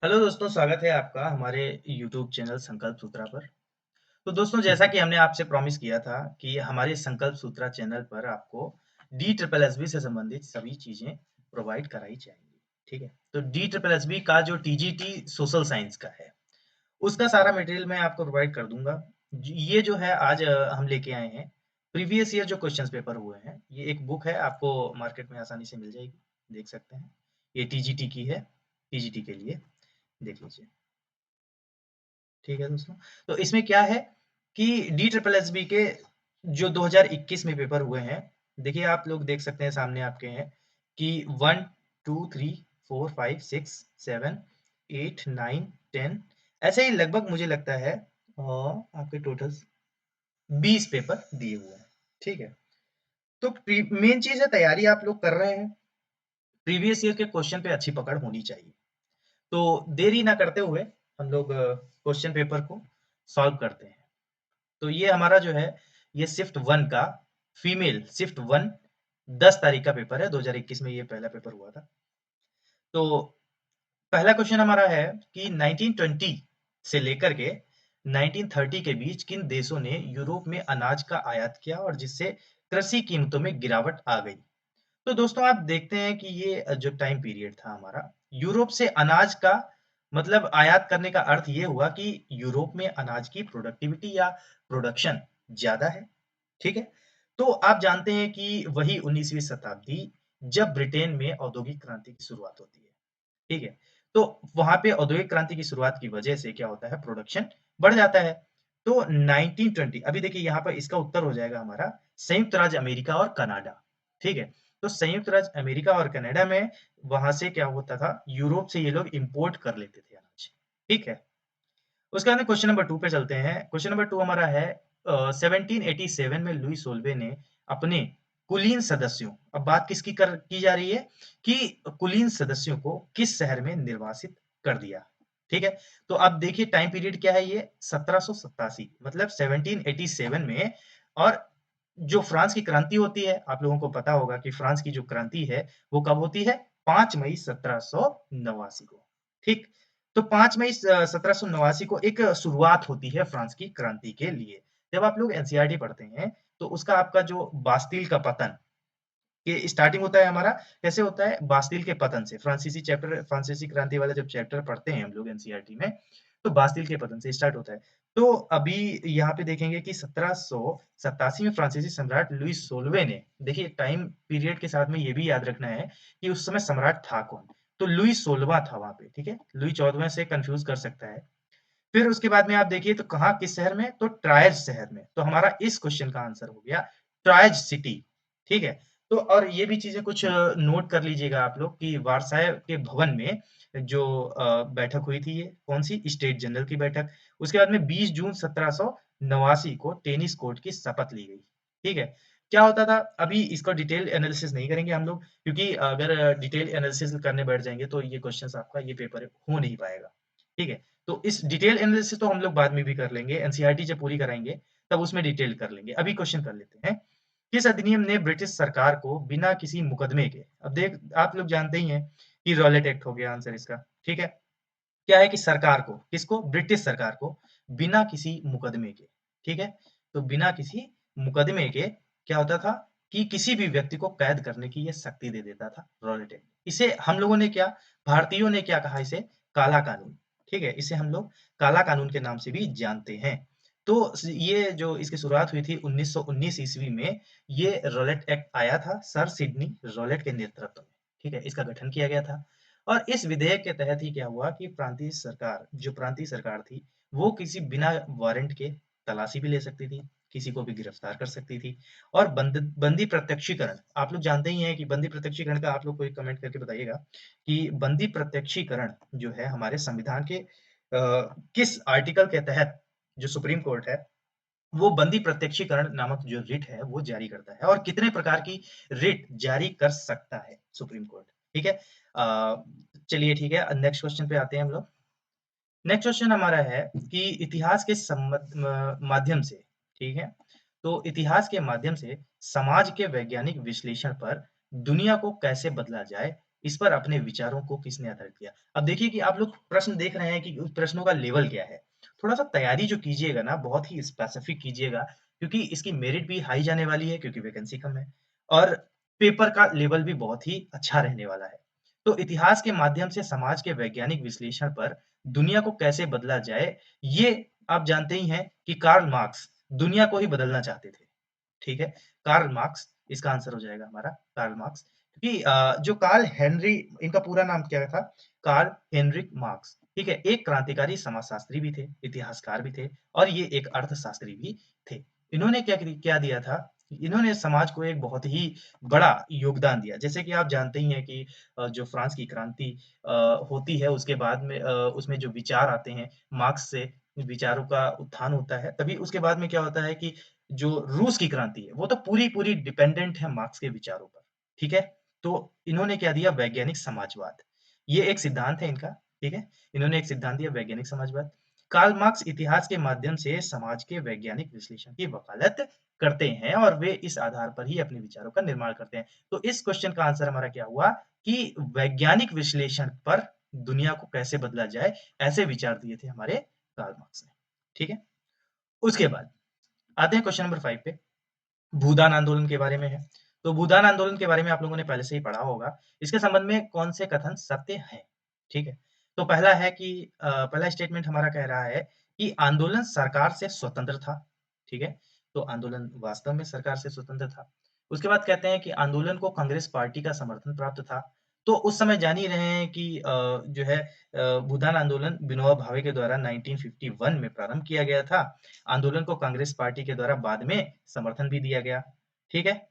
Hello दोस्तों, स्वागत है आपका हमारे YouTube चैनल संकल्प सूत्रा पर। तो दोस्तों, जैसा कि हमने आपसे प्रॉमिस किया था कि हमारे संकल्प सूत्रा चैनल पर आपको डी ट्रिपल एस बी से संबंधित सभी चीजें प्रोवाइड कराई जाएंगी। ठीक है, तो डी ट्रिपल एस बी का जो टीजीटी सोशल साइंस का है उसका सारा मटेरियल मैं आपको प्रोवाइड कर दूंगा। ये जो है आज हम लेके आए हैं प्रीवियस ईयर जो क्वेश्चंस पेपर हुए हैं। ये एक बुक है, आपको मार्केट में आसानी से मिल जाएगी, देख सकते हैं। ये टीजीटी की है, टीजीटी के लिए देख लीजिए। ठीक है दोस्तों, तो इसमें क्या है कि डी ट्रिपल एस बी के जो 2021 में पेपर हुए हैं, देखिए आप लोग देख सकते हैं, सामने आपके हैं कि 1 2 3 4 5 6 7 8 9 10 ऐसे ही लगभग मुझे लगता है और आपके टोटल 20 पेपर दिए हुए हैं। ठीक है, तो मेन चीज है तैयारी आप लोग कर रहे हैं, प्रीवियस ईयर के क्वेश्चन पे अच्छी पकड़ होनी चाहिए। तो देरी ना करते हुए हम लोग क्वेश्चन पेपर को सॉल्व करते हैं। तो ये हमारा जो है, ये शिफ्ट वन का फीमेल शिफ्ट वन 10 तारीख का पेपर है। 2021 में ये पहला पेपर हुआ था। तो पहला क्वेश्चन हमारा है कि 1920 से लेकर के 1930 के बीच किन देशों ने यूरोप में अनाज का आयात किया और जिससे कृषि कीमतों में गिरावट आ गई। तो दोस्तों आप देखते हैं कि ये जो टाइम पीरियड था हमारा, यूरोप से अनाज का मतलब आयात करने का अर्थ ये हुआ कि यूरोप में अनाज की प्रोडक्टिविटी या प्रोडक्शन ज्यादा है। ठीक है, तो आप जानते हैं कि वही 19वीं शताब्दी जब ब्रिटेन में औद्योगिक क्रांति की शुरुआत होती है। ठीक है, तो वहां पे औद्योगिक क्रांति की शुरुआत की वजह से क्या होता है, प्रोडक्शन बढ़ जाता है। तो 1920 अभी देखिए यहाँ पर इसका उत्तर हो जाएगा हमारा संयुक्त राज्य अमेरिका और कनाडा। ठीक है, तो संयुक्त राज्य अमेरिका और कनाडा में वहां से क्या होता था, यूरोप से ये लोग इंपोर्ट कर लेते थे अनाज। ठीक है, उसके बाद क्वेश्चन नंबर 2 पे चलते हैं। क्वेश्चन नंबर 2 हमारा है 1787 में लुई सोल्वे ने अपने कुलीन सदस्यों, अब बात किसकी की जा रही है कि कुलीन सदस्यों को किस शहर में निर्वासित कर दिया। ठीक है, तो अब देखिए टाइम पीरियड क्या है, ये 1787 मतलब 1787 में। और जो फ्रांस की क्रांति होती है, आप लोगों को पता होगा कि फ्रांस की जो क्रांति है वो कब होती है, 5 मई 1789 को। ठीक, तो 5 मई 1789 को एक शुरुआत होती है फ्रांस की क्रांति के लिए। जब आप लोग एनसीईआरटी पढ़ते हैं तो उसका आपका जो बास्तिल का पतन, ये स्टार्टिंग होता है हमारा, कैसे होता है, बास्तिल के पतन से। फ्रांसीसी चैप्टर, फ्रांसीसी क्रांति वाला जब चैप्टर पढ़ते हैं हम लोग एनसीईआरटी में, तो बास्तिल के पतन से स्टार्ट होता है। तो अभी यहाँ पे देखेंगे कि 1787 में फ्रांसीसी सम्राट लुई सोलवे ने, देखिए टाइम पीरियड के साथ में ये भी याद रखना है कि उस समय सम्राट था कौन। तो लुई 16वां था वहां पे। ठीक है, लुई 14वें से कंफ्यूज कर सकता है। फिर उसके बाद में आप देखिए तो कहाँ, किस शहर में, तो ट्रायज शहर में। तो हमारा इस क्वेश्चन का आंसर हो गया ट्रायज सिटी। ठीक है, तो और ये भी चीजें कुछ नोट कर लीजिएगा आप लोग कि वारसाय के भवन में जो बैठक हुई थी, ये कौन सी, स्टेट जनरल की बैठक। उसके बाद में 20 जून 1789 को टेनिस कोर्ट की शपथ ली गई। ठीक है, क्या होता था, अभी इसका डिटेल एनालिसिस नहीं करेंगे हम लोग, क्योंकि अगर डिटेल एनालिसिस करने बैठ जाएंगे तो ये क्वेश्चन आपका ये पेपर हो नहीं पाएगा। ठीक है, तो इस डिटेल एनालिसिस तो हम लोग बाद में भी कर लेंगे, एनसीईआरटी जब पूरी कराएंगे तब उसमें डिटेल कर लेंगे। अभी क्वेश्चन कर लेते हैं। किस अधिनियम ने ब्रिटिश सरकार को बिना किसी मुकदमे के, अब देख आप लोग जानते ही हैं कि रॉलेट एक्ट हो गया आंसर इसका। ठीक है, क्या है कि सरकार को, किसको, ब्रिटिश सरकार को बिना किसी मुकदमे के, ठीक है, तो बिना किसी मुकदमे के क्या होता था कि किसी भी व्यक्ति को कैद करने की ये शक्ति दे देता था रॉलेट एक्ट। इसे हम लोगों ने क्या, भारतीयों ने क्या कहा, इसे काला कानून। ठीक है, इसे हम लोग काला कानून के नाम से भी जानते हैं। तो ये जो इसकी शुरुआत हुई थी 1919 ईस्वी में, ये रॉलेट एक्ट आया था सर सिडनी रॉलेट के नेतृत्व में। ठीक है, इसका गठन किया गया था। और इस विधेयक के तहत ही क्या हुआ कि प्रांतीय सरकार, जो प्रांतीय सरकार थी, वो किसी बिना वारंट के तलाशी भी ले सकती थी, किसी को भी गिरफ्तार कर सकती थी। और बंदी प्रत्यक्षीकरण, आप लोग जानते ही हैं कि बंदी प्रत्यक्षीकरण का, आप लोग कोई कमेंट करके बताइएगा कि बंदी प्रत्यक्षीकरण जो है हमारे संविधान के किस आर्टिकल के तहत जो सुप्रीम कोर्ट है वो बंदी प्रत्यक्षीकरण नामक जो रिट है वो जारी करता है, और कितने प्रकार की रिट जारी कर सकता है सुप्रीम कोर्ट। ठीक है, चलिए ठीक है, नेक्स्ट क्वेश्चन पे आते हैं हम लोग। नेक्स्ट क्वेश्चन हमारा है कि इतिहास के माध्यम से, ठीक है, तो इतिहास के माध्यम से समाज के वैज्ञानिक विश्लेषण पर दुनिया को कैसे बदला जाए, इस पर अपने विचारों को किसने आधारित किया। अब देखिए कि आप लोग प्रश्न देख रहे हैं कि उस प्रश्नों का लेवल क्या है। थोड़ा सा तैयारी जो कीजिएगा ना बहुत ही स्पेसिफिक कीजिएगा, क्योंकि इसकी मेरिट भी हाई जाने वाली है, क्योंकि वैकेंसी कम है और पेपर का लेवल भी बहुत ही अच्छा रहने वाला है। तो इतिहास के माध्यम से समाज के वैज्ञानिक विश्लेषण पर दुनिया को कैसे बदला जाए, ये आप जानते ही हैं कि कार्ल मार्क्स दुनिया को ही बदलना चाहते थे। ठीक है? कार्ल मार्क्स इसका आंसर हो जाएगा हमारा, कार्ल मार्क्स, क्योंकि जो कार्ल हेनरी, इनका पूरा नाम क्या था? कार्ल हेनरिक मार्क्स, ठीक है? एक क्रांतिकारी समाजशास्त्री भी थे, इतिहासकार भी थे और ये एक अर्थशास्त्री भी थे। इन्होंने क्या दिया था? इन्होंने समाज को एक बहुत ही बड़ा योगदान दिया। जैसे कि आप जानते ही हैं कि जो फ्रांस की क्रांति अ, होती है, उसके बाद में उसमें जो विचार आते हैं, मार्क्स से विचारों का उत्थान होता है। तभी उसके बाद में क्या होता है कि जो रूस की क्रांति है, वो तो पूरी-पूरी डिपेंडेंट है मार्क्स के विचारों पर, ठीक है? तो इन्होंने क्या दिया? वैज्ञानिक समाजवाद। ये एक सिद्धांत है इनका, ठीक है? इन्होंने एक सिद्धांत दिया वैज्ञानिक समाजवाद। कार्ल मार्क्स इतिहास के माध्यम से समाज के वैज्ञानिक विश्लेषण की वकालत करते हैं और वे इस आधार पर ही अपने विचारों का निर्माण करते हैं। तो इस क्वेश्चन का आंसर हमारा क्या हुआ कि वैज्ञानिक विश्लेषण पर दुनिया को कैसे बदला जाए, ऐसे विचार दिए थे हमारे कार्ल मार्क्स ने, ठीक है? उसके बाद आते हैं क्वेश्चन नंबर 5 पे। भूदान आंदोलन के बारे में है। तो भूदान आंदोलन के बारे में आप लोगों ने पहले से ही पढ़ा होगा। इसके संबंध में कौन से कथन सत्य हैं? ठीक है? तो पहला है कि पहला स्टेटमेंट हमारा कह रहा है कि आंदोलन सरकार से स्वतंत्र था। ठीक है? तो आंदोलन वास्तव में सरकार से स्वतंत्र था। उसके बाद कहते हैं कि आंदोलन को कांग्रेस पार्टी का समर्थन प्राप्त था। तो उस समय जान ही रहे हैं कि जो है भूदान आंदोलन विनोबा भावे के द्वारा 1951 में प्रारंभ किया गया था। आंदोलन को कांग्रेस पार्टी के द्वारा बाद में समर्थन भी दिया गया। ठीक है?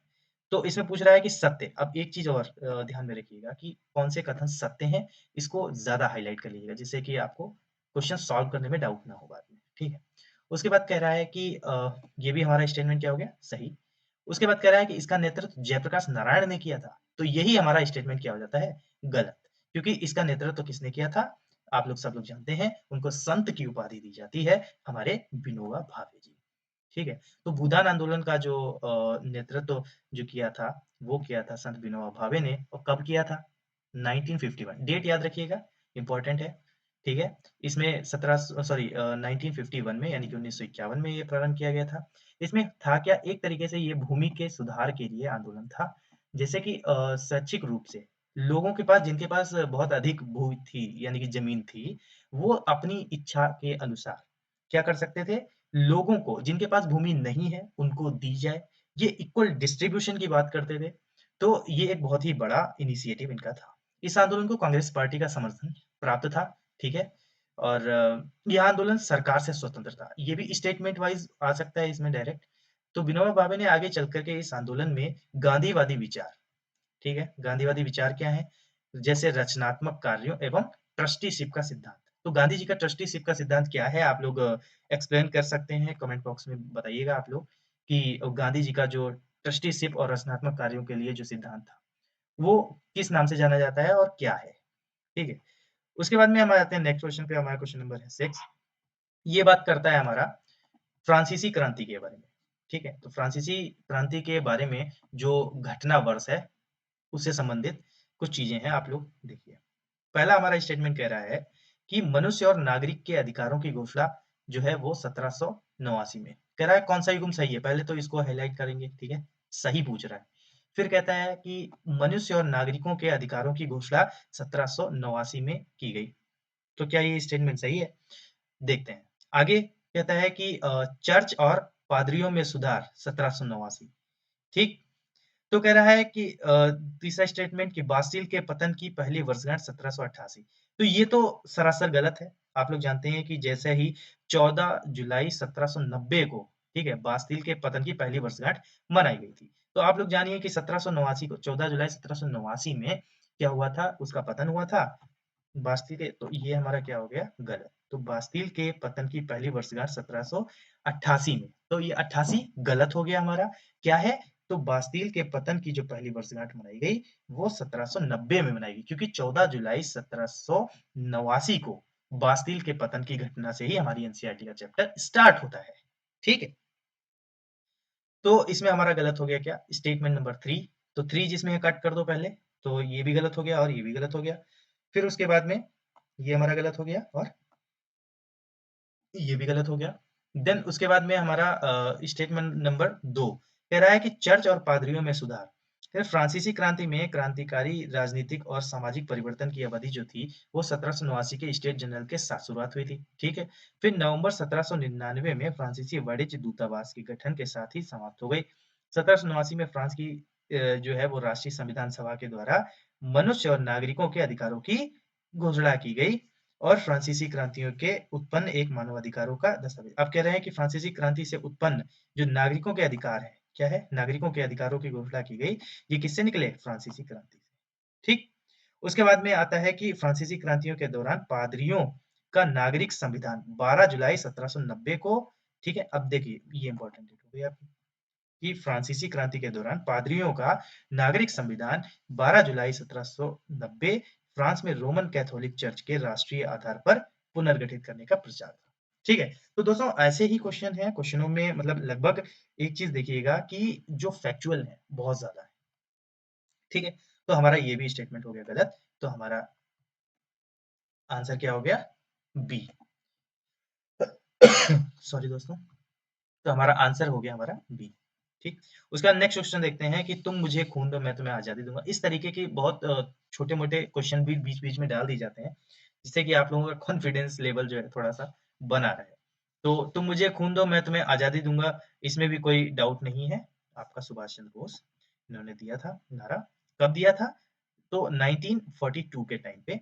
तो इसमें पूछ रहा है कि सत्य। अब एक चीज़ और ध्यान में रखिएगा कि कौन से कथन सत्य हैं, इसको ज़्यादा हाइलाइट कर लीजिएगा, जिससे कि आपको क्वेश्चन सॉल्व करने में डाउट ना हो बाद में, ठीक है? उसके बाद कह रहा है कि ये भी हमारा स्टेटमेंट क्या हो गया? सही। उसके बाद कह रहा है कि इसका नेतृत्व जयप्रकाश नारायण ने किया था, तो यही हमारा स्टेटमेंट क्या हो जाता है? गलत, क्योंकि इसका नेतृत्व किसने किया था? आप लोग सब लोग जानते हैं, उनको संत की उपाधि दी जाती है, हमारे विनोबा भावे जी। ठीक है? तो भूदान आंदोलन का जो नेतृत्व जो किया था, वो किया था संत विनोबा भावे ने और कब किया था? 1951 डेट याद रखिएगा, इम्पोर्टेंट है, ठीक है? इसमें 1951 में यानी कि 1951 में ये प्रारंभ किया गया था। इसमें था क्या? एक तरीके से ये भूमि के सुधार के लिए आंदोलन था। जैसे कि शैक्षिक रूप से लोगों के पास जिनके पास बहुत अधिक भू थी यानी कि ज़मीन थी, वो अपनी इच्छा के अनुसार क्या कर सकते थे? लोगों को जिनके पास भूमि नहीं है, उनको दी जाए। ये इक्वल डिस्ट्रीब्यूशन की बात करते थे। तो ये एक बहुत ही बड़ा इनिशिएटिव इनका था। इस आंदोलन को कांग्रेस पार्टी का समर्थन प्राप्त था, ठीक है? और यह आंदोलन सरकार से स्वतंत्र था। ये भी स्टेटमेंट वाइज़ आ सकता है इसमें डायरेक्ट। तो विनोबा भावे ने आगे चल कर के इस आंदोलन में गांधीवादी विचार, ठीक है? गांधीवादी विचार क्या है? जैसे रचनात्मक कार्यों एवं ट्रस्टीशिप का सिद्धांत। तो गांधी जी का ट्रस्टीशिप का सिद्धांत क्या है? आप लोग एक्सप्लेन कर सकते हैं, कमेंट बॉक्स में बताइएगा आप लोग कि गांधी जी का जो ट्रस्टीशिप और रचनात्मक कार्यों के लिए जो सिद्धांत था, वो किस नाम से जाना जाता है और क्या है? ठीक है? उसके बाद में हम आ जाते हैं नेक्स्ट क्वेश्चन पे, हमारा क्वेश्चन नंबर है 6। ये बात करता है हमारा फ्रांसीसी क्रांति के बारे में, ठीक है? तो फ्रांसीसी क्रांति के बारे में जो घटना वर्ष है, उससे संबंधित कुछ चीजें हैं, आप लोग देखिए। पहला हमारा स्टेटमेंट कह रहा है कि मनुष्य और नागरिक के अधिकारों की घोषणा जो है वो 1789 में। कह रहा है कौन सा युग्म सही है? पहले तो इसको हाइलाइट करेंगे, ठीक है? सही पूछ रहा है। फिर कहता है कि मनुष्य और नागरिकों के अधिकारों की घोषणा 1789 में की गई। तो क्या ये स्टेटमेंट सही है? देखते हैं। आगे कहता है कि चर्च और पादरियों में सुधार 1789, ठीक? तो कह रहा है कि तीसरा स्टेटमेंट कि बास्टील के पतन की पहली वर्षगांठ 1788। तो ये तो सरासर गलत है। आप लोग जानते हैं कि जैसे ही 14 जुलाई 1790 को, ठीक है, बास्टील के पतन की पहली वर्षगांठ मनाई गई थी। तो आप लोग जानिए कि 1789 को 14 जुलाई 1789 में क्या हुआ था? उसका पतन हुआ था बास्तील के, तो ये हमारा क्या हो गया? गलत। तो बास्तील के पतन की पहली वर्षगांठ 1788 में, तो ये 88 गलत हो गया हमारा। क्या है? तो बास्तील के पतन की जो पहली वर्षगांठ मनाई गई, वो 1790 में मनाई गई, क्योंकि 14 जुलाई 1789 को बास्तील के पतन की घटना से ही हमारी एनसीईआरटी का चैप्टर स्टार्ट होता है। ठीक है? तो इसमें हमारा गलत हो गया क्या? Statement number 3। तो 3 जिसमें है कट कर दो पहले। तो ये भी गलत हो गया और ये भी गलत हो गया। फिर उसके बाद में ये हमारा गलत हो गया और ये भी गलत हो गया। देन उसके बाद में हमारा स्टेटमेंट नंबर 2 कह रहा है कि चर्च और पादरियों में सुधार। फिर फ्रांसीसी क्रांति में क्रांतिकारी राजनीतिक और सामाजिक परिवर्तन की अवधि जो थी वो 1789 के स्टेट जनरल के साथ शुरुआत हुई थी, ठीक है। फिर नवंबर 1799 में फ्रांसीसी वाणिज्य दूतावास के गठन के साथ ही समाप्त हो गई। 1789 में फ्रांस की जो है वो राष्ट्रीय संविधान सभा के द्वारा मनुष्य और नागरिकों के अधिकारों की घोषणा की गई और फ्रांसीसी क्रांतियों के उत्पन्न एक मानवाधिकारों का दस्तावेज। अब कह रहे हैं कि फ्रांसीसी क्रांति से उत्पन्न जो नागरिकों के अधिकार है, क्या है? नागरिकों के अधिकारों की घोषणा की गई। ये किससे निकले? फ्रांसीसी क्रांति से। ठीक। उसके बाद में आता है कि फ्रांसीसी क्रांतियों के दौरान पादरियों का नागरिक संविधान 12 जुलाई 1790 को, ठीक है। अब देखिए ये इंपॉर्टेंट डेट हो गई आपकी कि फ्रांसीसी क्रांति के दौरान पादरियों का नागरिक संविधान 12 जुलाई 1790 फ्रांस में रोमन कैथोलिक चर्च के राष्ट्रीय आधार पर पुनर्गठित करने का प्रचार था। ठीक है। तो दोस्तों ऐसे ही क्वेश्चन है, क्वेश्चनों में मतलब लगभग एक चीज देखिएगा कि जो फैक्चुअल है बहुत ज्यादा है। ठीक है। तो हमारा ये भी स्टेटमेंट हो गया गलत। तो हमारा आंसर क्या हो गया? बी। सॉरी दोस्तों। तो हमारा आंसर हो गया हमारा बी। ठीक। उसका नेक्स्ट क्वेश्चन देखते हैं कि तुम मुझे खून दो मैं तुम्हें आजादी दूंगा। इस तरीके की बहुत छोटे मोटे क्वेश्चन भी बीच बीच में डाल दिए जाते हैं जिससे कि आप लोगों का कॉन्फिडेंस लेवल जो है थोड़ा सा बना रहे। तो तुम मुझे खून दो मैं तुम्हें आजादी दूंगा, इसमें भी कोई डाउट नहीं है। आपका सुभाष चंद्र बोस इन्होंने दिया था नारा। कब दिया था? तो 1942 के टाइम पे,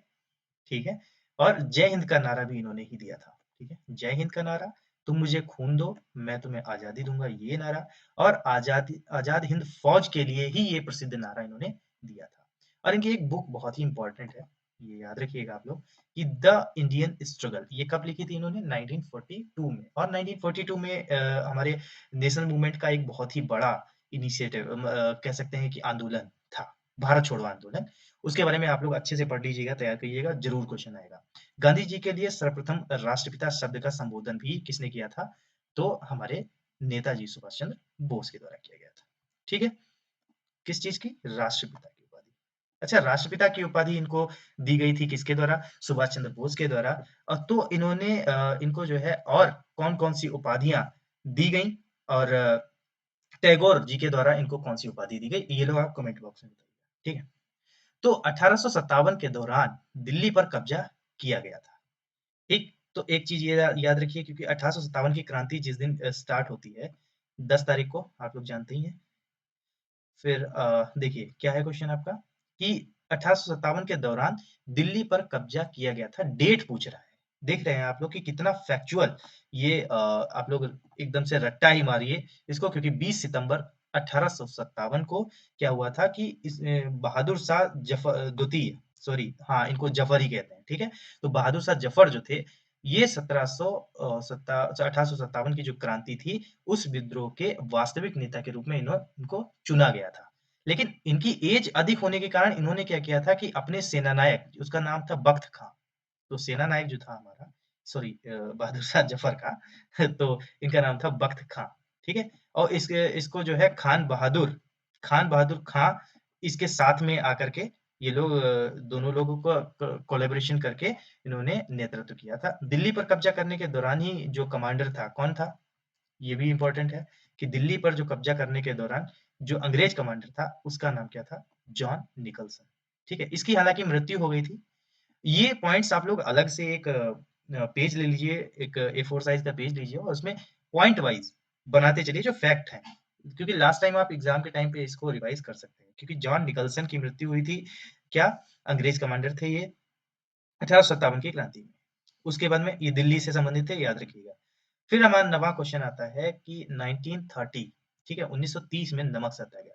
ठीक है। और जय हिंद का नारा भी इन्होंने ही दिया था, ठीक है। जय हिंद का नारा, तुम मुझे खून दो मैं तुम्हें आजादी दूंगा, ये नारा। और आजादी आजाद हिंद फौज के लिए ही ये प्रसिद्ध नारा इन्होंने दिया था। और इनकी एक बुक बहुत ही इंपॉर्टेंट है, ये याद रखिएगा आप लोग कि द इंडियन स्ट्रगल। ये कब लिखी थी इन्होंने? 1942 में। और 1942 में हमारे नेशनल मूवमेंट का एक बहुत ही बड़ा इनिशिएटिव कह सकते हैं कि आंदोलन था, भारत छोड़ो आंदोलन। उसके बारे में आप लोग अच्छे से पढ़ लीजिएगा, तैयार करिएगा, जरूर क्वेश्चन आएगा। गांधी जी के लिए सर्वप्रथम राष्ट्रपिता शब्द का संबोधन भी किसने किया था? तो हमारे नेताजी सुभाष चंद्र बोस के द्वारा किया गया था। ठीक है। किस चीज की? राष्ट्रपिता की उपाधि। अच्छा, राष्ट्रपिता की उपाधि इनको दी गई थी किसके द्वारा? सुभाष चंद्र बोस के द्वारा। तो इन्होंने इनको जो है और कौन कौन सी उपाधियां दी गई और टैगोर जी के द्वारा इनको कौन सी उपाधि दी गई, ये लोग आप कमेंट बॉक्स में बताइए। ठीक है। तो 1857 के दौरान दिल्ली पर कब्जा किया गया था। ठीक। तो एक चीज ये याद रखिए क्योंकि 1857 की क्रांति जिस दिन स्टार्ट होती है 10 तारीख को, आप लोग जानते ही हैं। फिर देखिए क्या है क्वेश्चन आपका कि 1857 के दौरान दिल्ली पर कब्जा किया गया था, डेट पूछ रहा है। देख रहे हैं आप लोग कि कितना फैक्चुअल ये आप लोग एकदम से रट्टा ही मारिए इसको, क्योंकि 20 सितंबर 1857 को क्या हुआ था कि बहादुर शाह जफर द्वितीय, सॉरी हाँ इनको जफर ही कहते हैं, ठीक है। तो बहादुर शाह जफर जो थे ये 1857 की जो क्रांति थी उस विद्रोह के वास्तविक नेता के रूप में इनको चुना गया था। लेकिन इनकी एज अधिक होने के कारण इन्होंने क्या किया था कि अपने सेनानायक, उसका नाम था बख्त खां। तो सेना नायक जो था हमारा, सॉरी बहादुर शाह जफर का तो इनका नाम था बख्त खां, ठीक है। और इसको जो है खान बहादुर खां इसके साथ में आकर के ये लोग दोनों लोगों को कोलैबोरेशन करके इन्होंने नेतृत्व किया था। दिल्ली पर कब्जा करने के दौरान ही जो कमांडर था कौन था? ये भी इंपॉर्टेंट है कि दिल्ली पर जो कब्जा करने के दौरान जो अंग्रेज कमांडर था उसका नाम क्या था? John Nicholson. ठीक है। इसकी हालांकि मृत्यु हो गई थी। ये पॉइंट्स आप लोग अलग से एक पेज ले लीजिए, एक A4 साइज का पेज लीजिए और उसमें पॉइंट वाइज बनाते चलिए जो फैक्ट है, क्योंकि लास्ट टाइम आप एग्जाम के टाइम पे इसको रिवाइज कर सकते हैं। क्योंकि जॉन निकलसन की मृत्यु हुई थी, क्या अंग्रेज कमांडर थे ये 1857 की क्रांति में। उसके बाद में ये दिल्ली से संबंधित है, याद रखिएगा। फिर हमारा नवा क्वेश्चन आता है कि 1930, ठीक है, 1930 में नमक सत्याग्रह।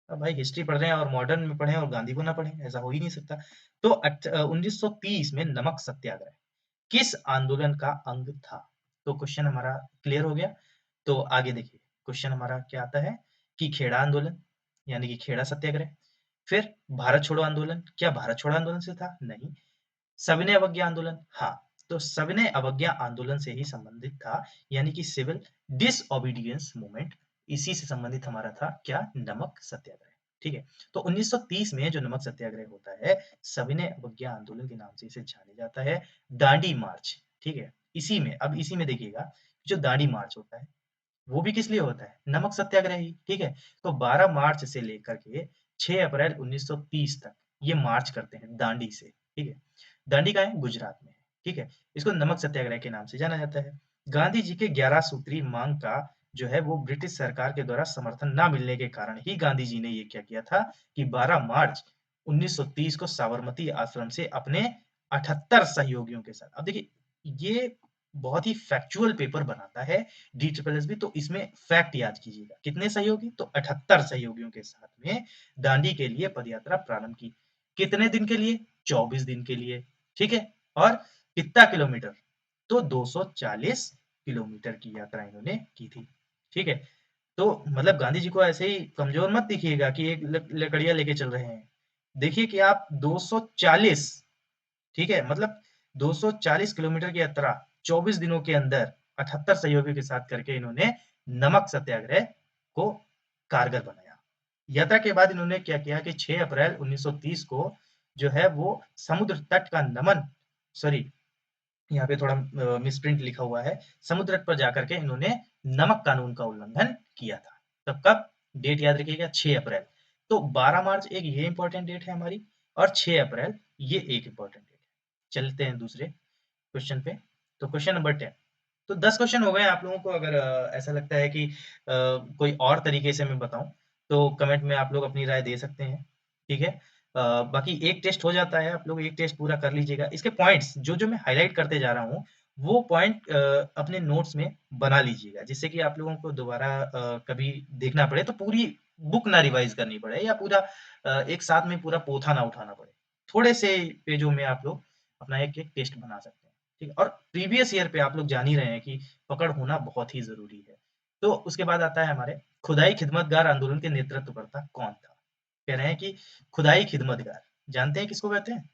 अब भाई हिस्ट्री पढ़ रहे हैं और मॉडर्न में पढ़ें और गांधी को ना पढ़ें, ऐसा हो ही नहीं सकता। तो 1930 में नमक सत्याग्रह किस आंदोलन का अंग था? तो क्वेश्चन हमारा क्लियर हो गया। तो आगे देखिए क्वेश्चन हमारा क्या आता है कि खेड़ा आंदोलन यानी कि खेड़ा सत्याग्रह। फिर भारत छोड़ो आंदोलन, क्या भारत छोड़ो आंदोलन से था? नहीं। सविनय अवज्ञा आंदोलन, हाँ। तो सविनय अवज्ञा आंदोलन से ही संबंधित था, यानी कि सिविल डिसओबीडियंस मूवमेंट, इसी से संबंधित हमारा था क्या? नमक सत्याग्रह। ठीक है। तो 1930 में जो नमक सत्याग्रह होता है, सविनय अवज्ञा आंदोलन के नाम से इसे जाने जाता है। दांडी मार्च, ठीक है। इसी में देखिएगा, जो दांडी मार्च होता है वो भी किस लिए होता है? नमक सत्याग्रह ही, ठीक है। तो 12 मार्च से लेकर के 6 अप्रैल 1930 तक ये मार्च करते हैं दांडी से, ठीक है। दांडी कहाँ है? गुजरात में है, ठीक है। इसको नमक सत्याग्रह के नाम से जाना जाता है। गांधी जी के 11 सूत्री मांग का जो है वो ब्रिटिश सरकार के द्वारा समर्थन ना मिलने के कारण ही गांधी जी ने ये क्या किया था कि 12 मार्च 1930 को साबरमती आश्रम से अपने 78 सहयोगियों के साथ, अब देखिए ये बहुत ही फैक्चुअल पेपर बनाता है डी ट्रिपल एस बी, तो इसमें फैक्ट याद कीजिएगा, कितने सहयोगी? तो 78 सहयोगियों के साथ में दांडी के लिए पदयात्रा प्रारंभ की। कितने दिन के लिए? 24 दिन के लिए, ठीक है। और कितना किलोमीटर? तो 240 किलोमीटर की यात्रा इन्होंने की थी, ठीक है। तो मतलब गांधी जी को ऐसे ही कमजोर मत दिखिएगा कि एक लकड़िया लेके चल रहे हैं। देखिए कि आप 240, ठीक है, मतलब 240 किलोमीटर की यात्रा 24 दिनों के अंदर 78 सहयोगियों के साथ करके इन्होंने नमक सत्याग्रह को कारगर बनाया। यात्रा के बाद इन्होंने क्या किया कि 6 अप्रैल 1930 को जो है वो समुद्र तट का नमन, सॉरी यहाँ पे थोड़ा मिसप्रिंट लिखा हुआ है, समुद्र तट पर जाकर के इन्होंने नमक कानून का उल्लंघन किया था। तब कब? डेट याद रखिएगा, 6 अप्रैल। तो 12 मार्च एक ये इंपॉर्टेंट डेट है हमारी, और 6 अप्रैल ये एक इंपॉर्टेंट डेट है। चलते हैं दूसरे क्वेश्चन पे। तो क्वेश्चन नंबर 10। तो 10 क्वेश्चन हो गए आप लोगों को। अगर ऐसा लगता है कि कोई और तरीके से मैं बताऊं तो कमेंट में आप लोग अपनी राय दे सकते हैं, ठीक है। बाकी एक टेस्ट हो जाता है, आप लोग एक टेस्ट पूरा कर लीजिएगा। इसके पॉइंट्स जो जो मैं हाईलाइट करते जा रहा हूँ वो पॉइंट अपने नोट्स में बना लीजिएगा, जिससे कि आप लोगों को दोबारा कभी देखना पड़े तो पूरी बुक ना रिवाइज करनी पड़े, या पूरा एक साथ में पूरा पोथा ना उठाना पड़े। थोड़े से पेजों में आप लोग अपना एक एक टेस्ट बना सकते हैं, ठीक है। और प्रीवियस ईयर पे आप लोग जान ही रहे हैं कि पकड़ होना बहुत ही जरूरी है। तो उसके बाद आता है हमारे खुदाई खिदमतगार आंदोलन के नेतृत्व करता कौन था? कह रहे हैं कि खुदाई खिदमतगार, जानते हैं किसको कहते हैं?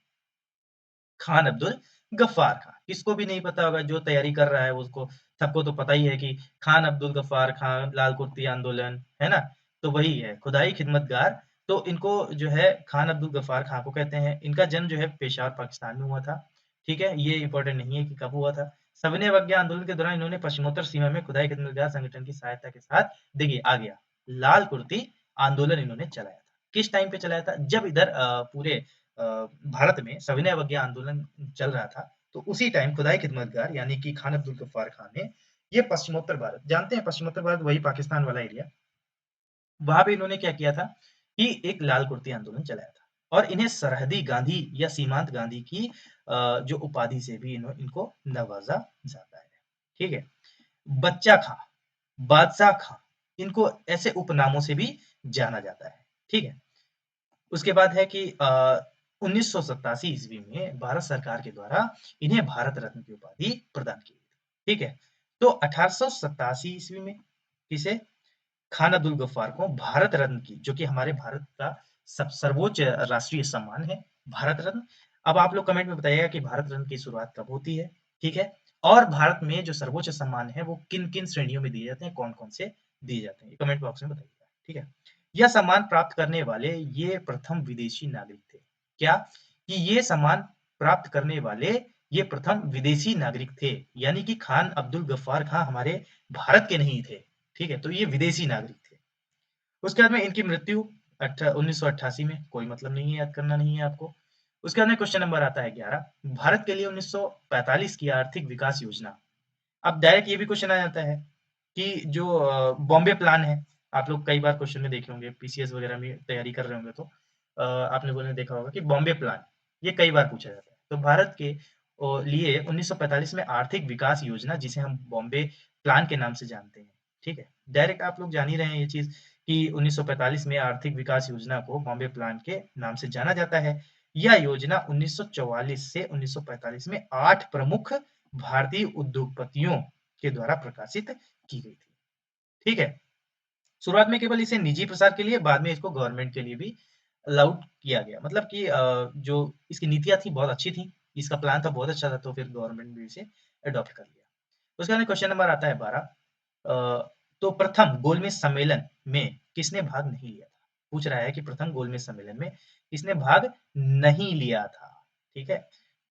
खान अब्दुल गफ्फार खान। किसको भी नहीं पता होगा, जो तैयारी कर रहा है उसको सबको तो पता ही है कि खान अब्दुल गफ्फार खान, लाल कुर्ती आंदोलन, है ना? तो वही है खुदाई खिदमतगार। तो इनको जो है खान अब्दुल गफ्फार खान को कहते हैं। इनका जन्म जो है पेशावर पाकिस्तान में हुआ था, ठीक है। ये इंपॉर्टेंट नहीं है कि कब हुआ था। सविनय अवज्ञा आंदोलन के दौरान इन्होंने पश्चिमोत्तर सीमा में खुदाई खिदमतगार संगठन की सहायता के साथ, देखिए आ गया, लाल कुर्ती आंदोलन इन्होंने चलाया था। किस टाइम पे चलाया था? जब इधर पूरे भारत में सविनय अवज्ञा आंदोलन चल रहा था, तो उसी टाइम खुदाई खिदमतगार यानी कि खान अब्दुल गफ्फार खान ने ये पश्चिमोत्तर भारत, जानते हैं पश्चिमोत्तर भारत वही पाकिस्तान वाला एरिया, वहां पे इन्होंने क्या किया था कि एक लाल कुर्ती आंदोलन चलाया था। और इन्हें सरहदी गांधी या सीमांत गांधी की जो उपाधि से भी इनको नवाजा जाता है, ठीक है। बच्चा खां, बादशाह खां, इनको ऐसे उपनामों से भी जाना जाता है, ठीक है। उसके बाद है कि 1987 ईस्वी में भारत सरकार के द्वारा इन्हें भारत रत्न की उपाधि प्रदान की गई, ठीक है। तो 1887 ईस्वी में किसे? खान अब्दुल गफ्फार को भारत रत्न की, जो कि हमारे भारत का सब सर्वोच्च राष्ट्रीय सम्मान है, भारत रत्न। अब आप लोग कमेंट में बताइएगा कि भारत रत्न की शुरुआत कब होती है, ठीक है। और भारत में जो सर्वोच्च सम्मान है वो किन किन श्रेणियों में दिए जाते हैं, कौन कौन से दिए जाते हैं, कमेंट बॉक्स में बताइएगा, ठीक है। यह सम्मान प्राप्त करने वाले ये प्रथम विदेशी नागरिक थे। क्या? कि ये सम्मान प्राप्त करने वाले ये प्रथम विदेशी नागरिक थे, यानी कि खान अब्दुल गफ्फार खान हमारे भारत के नहीं थे, ठीक है। तो ये विदेशी नागरिक थे। उसके बाद में इनकी मृत्यु 1988 में, कोई मतलब नहीं है, याद करना नहीं है आपको। उसके बाद में क्वेश्चन नंबर आता है 11, भारत के लिए 1945 की आर्थिक विकास योजना। अब डायरेक्ट ये भी क्वेश्चन आ जाता है कि जो बॉम्बे प्लान है, आप लोग कई बार क्वेश्चन में देखे होंगे, पीसीएस वगैरह में तैयारी कर रहे होंगे तो आपने बोलने देखा होगा कि बॉम्बे प्लान, ये कई बार पूछा जाता है। तो भारत के लिए 1945 में आर्थिक विकास योजना, जिसे हम बॉम्बे प्लान के नाम से जानते हैं, ठीक है। डायरेक्ट आप लोग जान ही रहे हैं ये चीज कि 1945 में आर्थिक विकास योजना को बॉम्बे प्लान के नाम से जाना जाता है। यह योजना 1944 से 1945 में 8 प्रमुख भारतीय उद्योगपतियों के द्वारा प्रकाशित की गई थी, ठीक है। शुरुआत में केवल इसे निजी प्रसार के लिए, बाद में इसको गवर्नमेंट के लिए भी अलाउड किया गया। मतलब कि जो इसकी नीतियां थी बहुत अच्छी थी, इसका प्लान था बहुत अच्छा था, तो फिर गवर्नमेंट भी इसे अडॉप्ट कर लिया। उसके बाद क्वेश्चन नंबर आता है 12, तो प्रथम गोलमेज सम्मेलन में किसने भाग नहीं लिया था? पूछ रहा है कि प्रथम गोलमेज सम्मेलन में इसने भाग नहीं लिया था। ठीक है,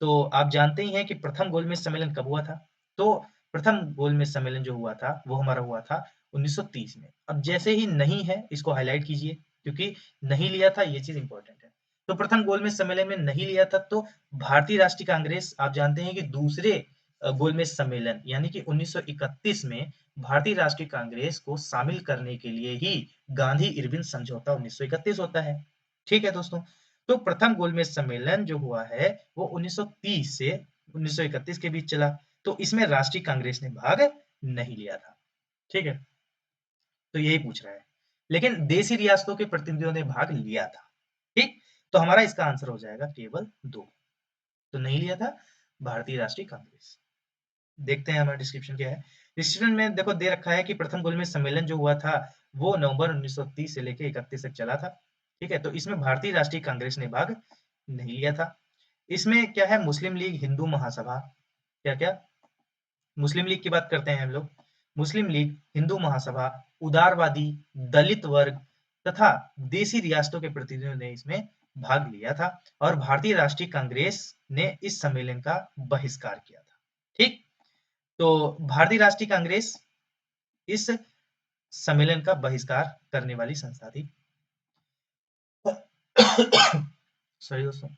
तो आप जानते ही हैं कि प्रथम गोलमेज सम्मेलन कब हुआ था। तो प्रथम गोलमेज सम्मेलन जो हुआ था वो हमारा हुआ था 1930 में। अब जैसे ही नहीं है इसको हाईलाइट कीजिए, क्योंकि नहीं लिया था ये चीज इंपॉर्टेंट है। तो प्रथम गोलमेज सम्मेलन में नहीं लिया था, तो भारतीय राष्ट्रीय कांग्रेस, आप जानते हैं कि दूसरे गोलमेज सम्मेलन यानी कि 1931 में भारतीय राष्ट्रीय कांग्रेस को शामिल करने के लिए ही गांधी इरविन समझौता 1931 होता है। ठीक है दोस्तों, तो प्रथम गोलमेज सम्मेलन जो हुआ है वो 1930 से 1931 के बीच चला, तो इसमें राष्ट्रीय कांग्रेस ने भाग नहीं लिया था। ठीक है, तो यही पूछ रहा है, लेकिन देशी रियासतों के प्रतिनिधियों ने भाग लिया था। ठीक, तो हमारा इसका आंसर हो जाएगा केवल 2। तो नहीं लिया था भारतीय राष्ट्रीय कांग्रेस। देखते हैं हमारा डिस्क्रिप्शन क्या है। डिस्क्रिप्शन में देखो दे रखा है कि प्रथम गोलमेज सम्मेलन जो हुआ था वो नवंबर 1930 से लेकर 31 तक चला था। ठीक है, तो इसमें भारतीय राष्ट्रीय कांग्रेस ने भाग नहीं लिया था। इसमें क्या है, मुस्लिम लीग, हिंदू महासभा, क्या क्या, मुस्लिम लीग की बात करते हैं हम लोग। मुस्लिम लीग, हिंदू महासभा, उदारवादी, दलित वर्ग तथा देशी रियासतों के प्रतिनिधियों ने इसमें भाग लिया था, और भारतीय राष्ट्रीय कांग्रेस ने इस सम्मेलन का बहिष्कार किया था। ठीक, तो भारतीय राष्ट्रीय कांग्रेस इस सम्मेलन का बहिष्कार करने वाली संस्था थी। सॉरी दोस्तों।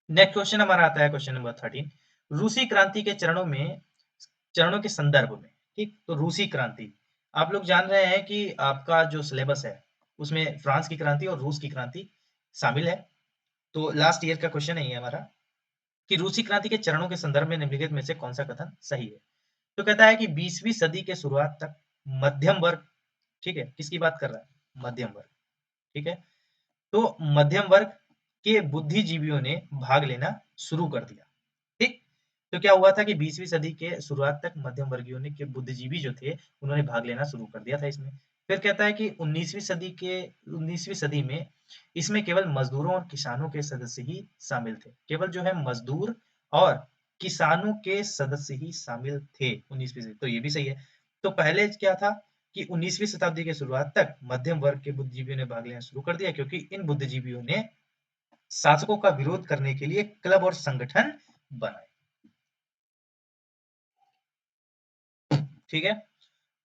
नेक्स्ट क्वेश्चन हमारा आता है क्वेश्चन नंबर 13। रूसी क्रांति के चरणों के संदर्भ में। ठीक, तो रूसी क्रांति, आप लोग जान रहे हैं कि आपका जो सिलेबस है उसमें फ्रांस की क्रांति और रूस की क्रांति शामिल है। तो लास्ट ईयर का क्वेश्चन है ये हमारा, कि रूसी क्रांति के चरणों के संदर्भ में निम्नलिखित में से कौन सा कथन सही है। तो कहता है कि 20वीं सदी के शुरुआत तक मध्यम वर्ग, ठीक है, किसकी बात कर रहा है, मध्यम वर्ग। ठीक है, तो मध्यम वर्ग के बुद्धिजीवियों ने भाग लेना शुरू कर दिया। ठीक, तो क्या हुआ था कि 20वीं सदी के शुरुआत तक मध्यम वर्गियों ने, के बुद्धिजीवी जो थे उन्होंने भाग लेना शुरू कर दिया था इसमें। फिर कहता है कि 19वीं सदी में इसमें केवल मजदूरों और किसानों के सदस्य ही शामिल थे। केवल जो है मजदूर और किसानों के सदस्य ही शामिल थे 19वीं सदी, तो ये भी सही है। तो पहले क्या था कि 19वीं शताब्दी के शुरुआत तक मध्यम वर्ग के बुद्धिजीवियों ने भाग लेना शुरू कर दिया, क्योंकि इन बुद्धिजीवियों ने शासकों का विरोध करने के लिए क्लब और संगठन बनाए। ठीक है,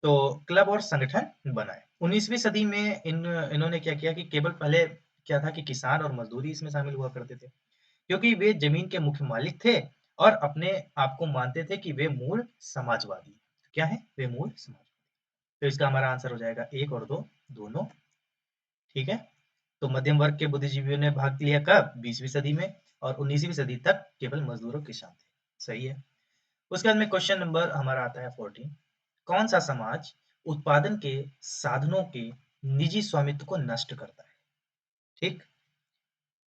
तो क्लब और संगठन बनाए 19वीं सदी में। इन्होंने क्या किया कि केवल पहले क्या था कि किसान और मजदूरी इसमें शामिल हुआ करते थे, क्योंकि वे जमीन के मुख्य मालिक थे और अपने आप को मानते थे कि वे मूल समाजवादी। क्या है, वे मूल समाजवादी। तो इसका हमारा आंसर हो जाएगा 1 और 2 दोनों। ठीक है, तो मध्यम वर्ग के बुद्धिजीवियों ने भाग लिया कब, 20वीं सदी में, और 19वीं सदी तक केवल मजदूर और किसान थे। सही है। उसके बाद में क्वेश्चन नंबर हमारा आता है 14। कौन सा समाज उत्पादन के साधनों के निजी स्वामित्व को नष्ट करता है। ठीक,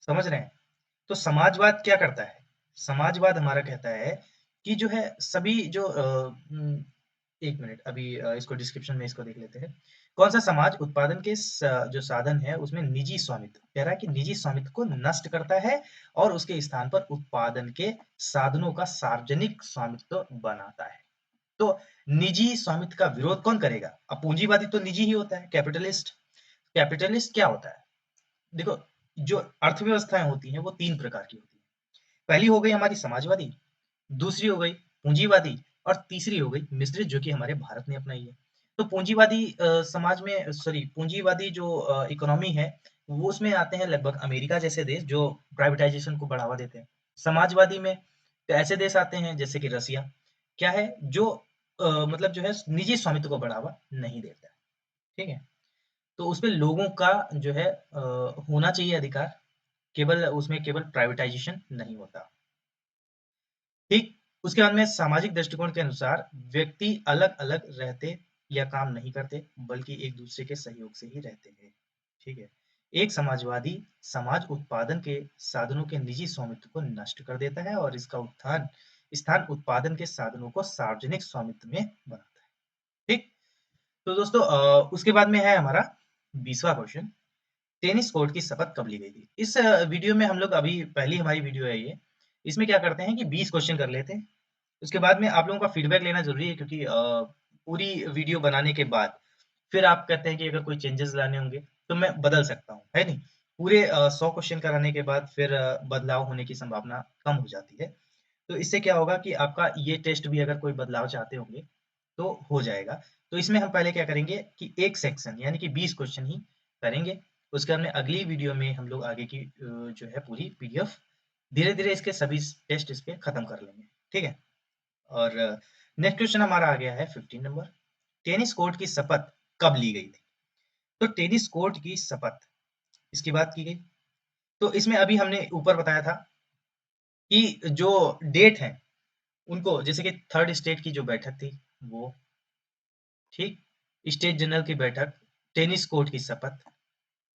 समझ रहे हैं। तो समाजवाद क्या करता है, समाजवाद हमारा कहता है कि जो है सभी जो एक मिनट, अभी इसको डिस्क्रिप्शन में इसको देख लेते हैं। कौन सा समाज उत्पादन के जो साधन है उसमें निजी स्वामित्व, कह रहा है कि निजी स्वामित्व को नष्ट करता है और उसके स्थान पर उत्पादन के साधनों का सार्वजनिक स्वामित्व बनाता है। तो निजी स्वामित्व का विरोध कौन करेगा, अब पूंजीवादी तो निजी ही होता है, कैपिटलिस्ट। कैपिटलिस्ट क्या होता है, देखो, जो अर्थव्यवस्थाएं होती हैं वो 3 प्रकार की होती हैं। पहली हो गई हमारी समाजवादी, दूसरी हो गई पूंजीवादी, और तीसरी हो गई मिश्रित, जो कि हमारे भारत ने अपनाई है। तो पूंजीवादी समाज में, सॉरी, पूंजीवादी जो इकोनॉमी है वो उसमें आते हैं लगभग अमेरिका जैसे देश जो प्राइवेटाइजेशन को बढ़ावा देते हैं। समाजवादी में तो ऐसे देश आते हैं जैसे कि रसिया, क्या है, जो मतलब जो है निजी स्वामित्व को बढ़ावा नहीं देता है। ठीक है, तो उसमें लोगों का जो है होना चाहिए अधिकार, केवल उसमें केवल प्राइवेटाइजेशन नहीं होता। ठीक, उसके बाद में सामाजिक दृष्टिकोण के अनुसार व्यक्ति अलग अलग रहते या काम नहीं करते, बल्कि एक दूसरे के सहयोग से ही रहते हैं। ठीक है, एक समाजवादी समाज उत्पादन के साधनों के निजी स्वामित्व को नष्ट कर देता है और इसका उत्थान स्थान उत्पादन के साधनों को सार्वजनिक स्वामित्व में बनाता है। ठीक, तो दोस्तों उसके बाद में है हमारा 20वां क्वेश्चन। टेनिस कोर्ट की शपथ कब ली गई थी। इस वीडियो में हम लोग, अभी पहली हमारी वीडियो है ये, इसमें क्या करते हैं कि 20 क्वेश्चन कर लेते हैं। उसके बाद में आप लोगों का फीडबैक लेना जरूरी है, क्योंकि पूरी वीडियो बनाने के बाद फिर आप कहते हैं कि अगर कोई चेंजेस लाने होंगे तो मैं बदल सकता हूँ, है नहीं? पूरे 100 क्वेश्चन कराने के बाद फिर बदलाव होने की संभावना कम हो जाती है। तो इससे क्या होगा कि आपका ये टेस्ट भी अगर कोई बदलाव चाहते होंगे तो हो जाएगा। तो इसमें हम पहले क्या करेंगे कि एक सेक्शन यानी कि 20 क्वेश्चन ही करेंगे। उसके बाद में अगली वीडियो में हम लोग आगे की जो है पूरी पीडीएफ धीरे-धीरे इसके सभी टेस्ट इस पे खत्म कर लेंगे। ठीक है? और नेक्स्ट क्वेश्चन हमारा आ गया है 15 नंबर। टेनिस कोर्ट की शपथ कब ली गई थी? तो टेनिस कोर्ट की शपथ इसकी बात की गई। तो इसमें अभी हमने ऊपर बताया था कि जो डेट है उनको जैसे कि थर्ड स्टेट की जो बैठक थी वो, ठीक, स्टेट जनरल की बैठक, टेनिस कोर्ट की शपथ,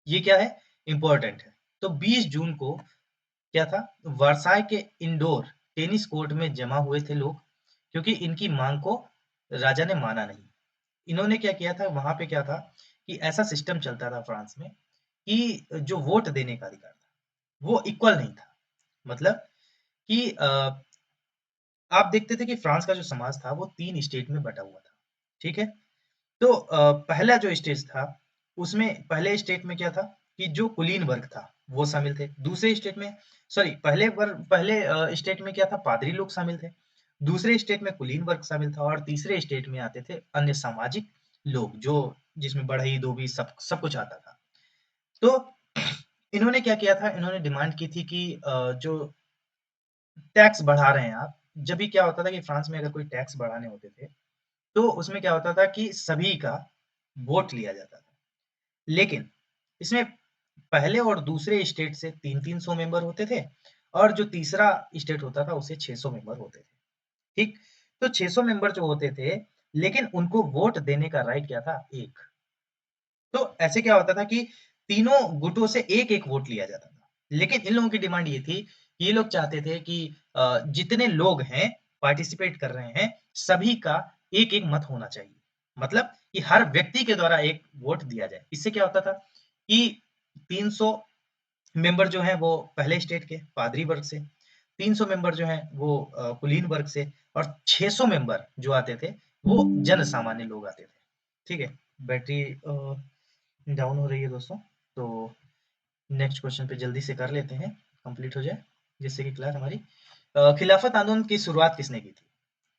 ये क्या है, इंपॉर्टेंट है। तो 20 जून को क्या था, वर्साई के इंडोर टेनिस कोर्ट में जमा हुए थे लोग, क्योंकि इनकी मांग को राजा ने माना नहीं। इन्होंने क्या किया था वहां पे, क्या था कि ऐसा सिस्टम चलता था फ्रांस में कि जो वोट देने का अधिकार था वो इक्वल नहीं था। मतलब कि आप देखते थे कि फ्रांस का जो समाज था वो 3 स्टेट में बटा हुआ था, ठीक है? तो पहला जो स्टेज था उसमें पहले स्टेट में क्या था कि जो कुलीन वर्ग था वो शामिल थे। दूसरे स्टेट में, सॉरी, पहले स्टेट में क्या था, पादरी लोग शामिल थे। दूसरे स्टेट में कुलीन वर्ग शामिल था और तीसरे स्टेट में आते थे अन्य सामाजिक लोग, जो जिसमें बढ़ई धोबी सब सब कुछ आता था। तो इन्होंने क्या किया था, इन्होंने डिमांड की थी कि जो टैक्स बढ़ा रहे हैं आप, जब भी क्या होता था कि फ्रांस में अगर कोई टैक्स बढ़ाने होते थे तो उसमें क्या होता था कि सभी का वोट लिया जाता था। लेकिन इसमें पहले और दूसरे स्टेट से 300-300 मेंबर होते थे और जो तीसरा स्टेट होता था उसे 600 मेंबर होते थे, ठीक? तो 600 मेंबर जो होते थे, लेकिन उनको वोट देने का राइट क्या था, एक। तो ऐसे क्या होता था कि तीनों गुटों से एक-एक वोट लिया जाता था। लेकिन इन लोगों की डिमांड ये थी, ये लोग चाहते थे कि जितने लोग हैं, पार्टिसिपेट कर रहे हैं, सभी का एक-एक मत होना चाहिए। मतलब कि हर व्यक्ति के द्वारा एक वोट दिया जाए। इससे क्या होता था कि 300 मेंबर जो हैं वो पहले स्टेट के पादरी वर्ग से, 300 मेंबर जो हैं वो कुलीन वर्ग से और 600 मेंबर जो आते थे वो जन सामान्य लोग आते थे। ठीक है? बैटरी डाउन हो रही है दोस्तों, तो नेक्स्ट क्वेश्चन पे जल्दी से कर लेते हैं, कंप्लीट हो जाए जिससे कि क्लास हमारी। खिलाफत आंदोलन की शुरुआत किसने की थी?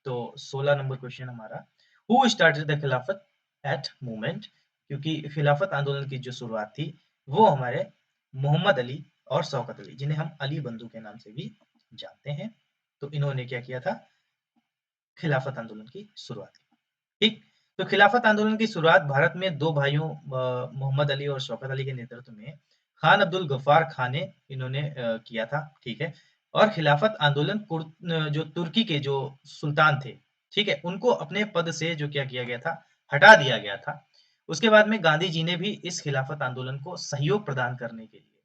तो 16 नंबर क्वेश्चन हमारा, हु स्टार्टेड द खिलाफत एट मूवमेंट, क्योंकि खिलाफत आंदोलन की जो शुरुआत थी वो हमारे मोहम्मद अली और शौकत अली, जिन्हें हम अली बंधु के नाम से भी जानते हैं, तो इन्होंने क्या किया था, खिलाफत आंदोलन की शुरुआत की। ठीक, तो खिलाफत आंदोलन की शुरुआत भारत में दो भाइयों मोहम्मद अली और शौकत अली के नेतृत्व में खान अब्दुल गफ्फार खान ने इन्होंने किया था, ठीक है? और खिलाफत आंदोलन जो तुर्की के जो सुल्तान थे, ठीक है, उनको अपने पद से जो क्या किया गया था, हटा दिया गया था। उसके बाद में गांधी जी ने भी इस खिलाफत आंदोलन को सहयोग प्रदान करने के लिए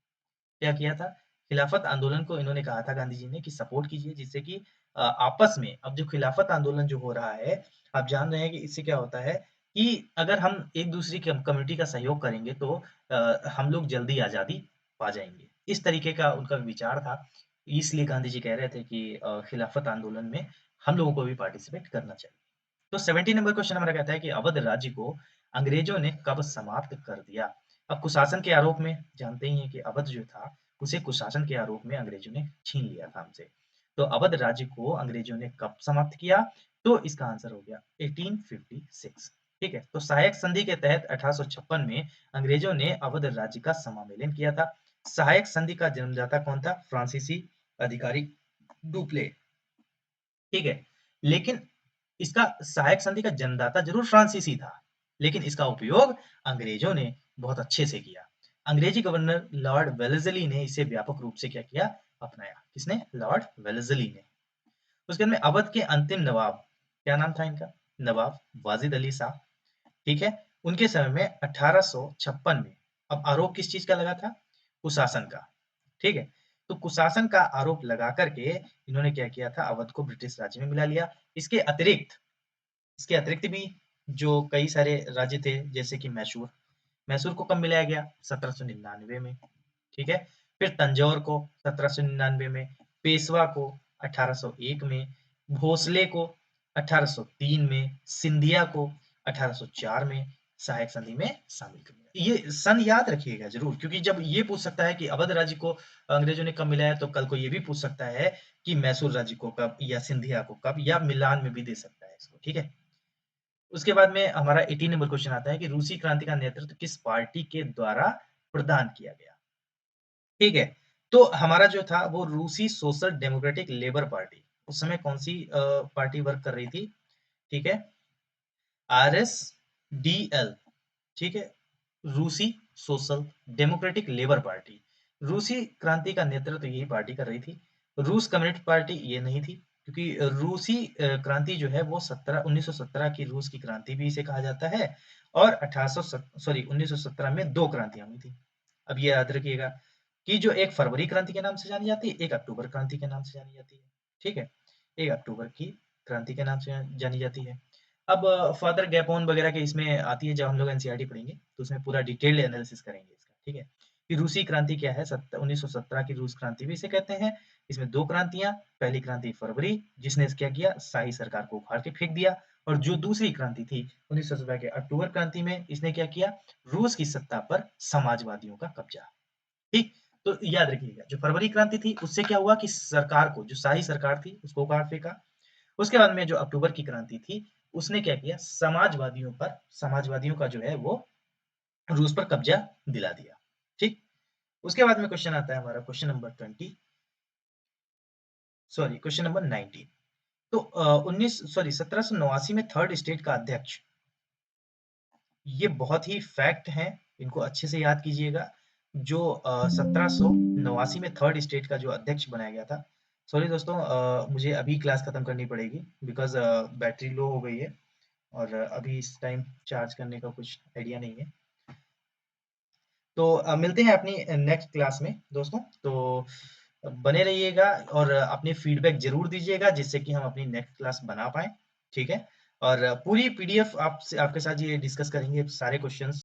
क्या किया था, खिलाफत आंदोलन को इन्होंने कहा था गांधी जी ने कि सपोर्ट कीजिए, जिससे कि आपस में अब जो खिलाफत आंदोलन जो हो रहा है, आप जान रहे हैं कि इससे क्या होता है कि अगर हम एक दूसरी कम्युनिटी का सहयोग करेंगे तो हम लोग जल्दी आज़ादी पा जाएंगे। इस तरीके का उनका विचार था, इसलिए गांधी जी कह रहे थे कि खिलाफत आंदोलन में हम लोगों को भी पार्टिसिपेट करना चाहिए। तो 70 नंबर क्वेश्चन हमारा कहता है कि अवध राज्य को अंग्रेजों ने कब समाप्त कर दिया? अब कुशासन के आरोप में जानते ही हैं कि अवध जो था उसे कुशासन के आरोप में अंग्रेजों ने छीन लिया था हमसे। तो अवध राज्य को अंग्रेजों ने कब समाप्त किया? तो इसका आंसर हो गया 1856। ठीक है, तो सहायक संधि के तहत 1856 में अंग्रेजों ने अवध राज्य का समामेलन किया था। सहायक संधि का जन्मदाता कौन था? फ्रांसीसी अधिकारी डुप्ले। ठीक है, लेकिन इसका सहायक संधि का जन्मदाता जरूर फ्रांसीसी था, लेकिन इसका उपयोग अंग्रेजों ने बहुत अच्छे से किया। अंग्रेजी गवर्नर लॉर्ड वेलेस्ली ने इसे व्यापक रूप से क्या किया, अपनाया। किसने? लॉर्ड वेलेस्ली ने। उसके बाद में अवध के अंतिम नवाब, क्या नाम था इनका? नवाब वाजिद अली शाह। ठीक है, उनके समय में 1856 में, अब आरोप किस चीज का लगा था? कुशासन का। ठीक है, तो कुशासन का आरोप लगा करके इन्होंने क्या किया था, अवध को ब्रिटिश राज्य में मिला लिया। इसके अतिरिक्त भी जो कई सारे राज्य थे, जैसे कि मैसूर, मैसूर को कब मिलाया गया? 1799 में। ठीक है, फिर तंजौर को 1799 में, पेशवा को 1801 में, भोसले को 1803 में, सिंधिया को 1804 में, सहायक संधि में शामिल कर लिया। ये सन याद रखिएगा जरूर, क्योंकि जब ये पूछ सकता है कि अवध राज्य को अंग्रेजों ने कब मिलाया, तो कल को ये भी पूछ सकता है कि मैसूर राज्य को कब, या सिंधिया को कब, या मिलान में भी दे सकता है इसको, ठीक है। उसके बाद में हमारा 18 नंबर क्वेश्चन आता है कि रूसी क्रांति का नेतृत्व किस पार्टी के द्वारा प्रदान किया गया। ठीक है, तो हमारा जो था वो रूसी सोशल डेमोक्रेटिक लेबर पार्टी, उस समय कौन सी पार्टी वर्क कर रही थी, ठीक है, RSDL, ठीक है, रूसी सोशल डेमोक्रेटिक लेबर पार्टी। रूसी क्रांति का नेतृत्व यही पार्टी कर रही थी। रूस कम्युनिस्ट पार्टी ये नहीं थी, क्योंकि रूसी क्रांति जो है वो 1917 की रूस की क्रांति भी इसे कहा जाता है, और 1917 में दो क्रांतियां हुई थी। अब ये याद रखिएगा कि जो एक फरवरी क्रांति के नाम से जानी जाती है, एक अक्टूबर क्रांति के नाम से जानी जाती है, ठीक है, एक अक्टूबर की क्रांति के नाम से जानी जाती है। अब फर्दर गैपोन वगैरह के इसमें आती है, जब हम लोग एनसीईआरटी पढ़ेंगे तो उसमें पूरा डिटेल्ड एनालिसिस करेंगे इसका, ठीक है, कि रूसी क्रांति क्या है। 1917 की रूस क्रांति भी इसे कहते हैं। इसमें दो क्रांतियां, पहली क्रांति फरवरी, जिसने क्या किया, शाही सरकार को उखाड़ के फेंक दिया, और जो दूसरी क्रांति थी 1917 के अक्टूबर क्रांति में, इसने क्या किया, रूस की सत्ता पर समाजवादियों का कब्जा, ठीक। तो याद रखिएगा, जो फरवरी क्रांति थी उससे क्या हुआ कि सरकार को, जो शाही सरकार थी उसको उखाड़ फेंका। उसके बाद में जो अक्टूबर की क्रांति थी, उसने क्या किया, समाजवादियों का जो है वो रूस पर कब्जा दिला दिया, ठीक। उसके बाद में क्वेश्चन आता है हमारा, question number 20, sorry question number 19। तो 1789 में थर्ड स्टेट का अध्यक्ष, ये बहुत ही फैक्ट है, इनको अच्छे से याद कीजिएगा। जो 1789 में थर्ड स्टेट का जो अध्यक्ष बनाया गया था, सॉरी दोस्तों, मुझे अभी क्लास खत्म करनी पड़ेगी, बिकॉज बैटरी लो हो गई है, और अभी इस टाइम चार्ज करने का कुछ आइडिया नहीं है। तो मिलते हैं अपनी नेक्स्ट क्लास में दोस्तों। तो बने रहिएगा, और अपने फीडबैक जरूर दीजिएगा, जिससे कि हम अपनी नेक्स्ट क्लास बना पाए, ठीक है। और पूरी पीडीएफ आपसे, आपके साथ ये डिस्कस करेंगे सारे क्वेश्चंस।